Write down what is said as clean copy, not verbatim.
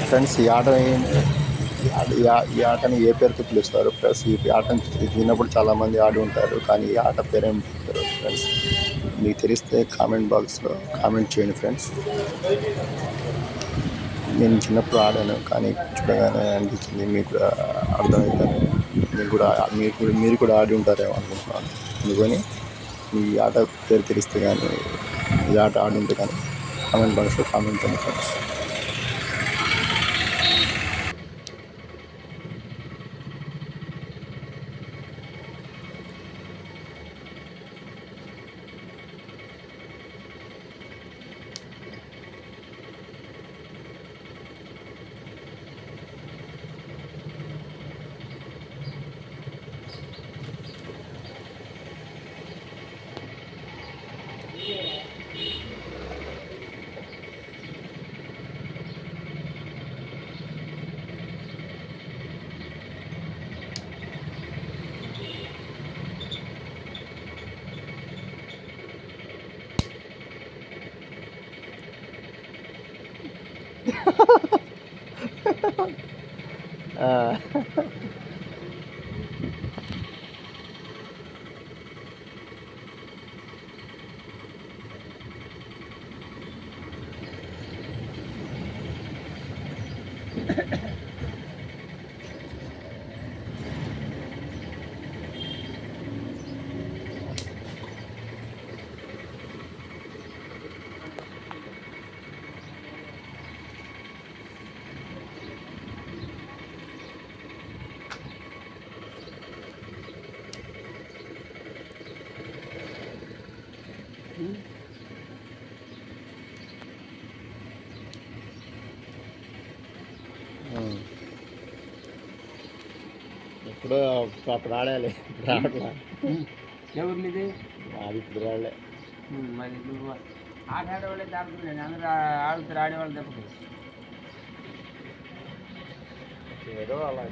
Friends ఈ ఆటని ఏ పేరుతో పిలుస్తారు? ప్లస్ ఈ ఆటను చిన్నప్పుడు చాలామంది ఆడి ఉంటారు, కానీ ఈ ఆట పేరేం చెప్తారు ఫ్రెండ్స్? మీకు తెలిస్తే కామెంట్ బాక్స్లో కామెంట్ చేయండి ఫ్రెండ్స్. నేను చిన్నప్పుడు ఆడాను, కానీ చూడగానే అనిపించింది మీకు కూడా అర్థమవుతాను. మీరు కూడా ఆడి ఉంటారేమో అనుకుంటున్నాను. అందుకని ఈ ఆట పేరు తెలిస్తే కానీ, ఈ ఆట ఆడి ఉంటే కానీ కామెంట్ బాక్స్లో కామెంట్ చేయండి ఫ్రెండ్స్. ఇప్పుడు అప్పుడు ఆడాలి, ఇప్పుడు ఆడలా. ఎవరిది అది ఇప్పుడు రాలే. మరి నువ్వు ఆట ఆడేవాళ్ళే దాడుతున్నాను, అందరూ ఆడుతారు, ఆడేవాళ్ళు తప్పదు. ఏదో అలా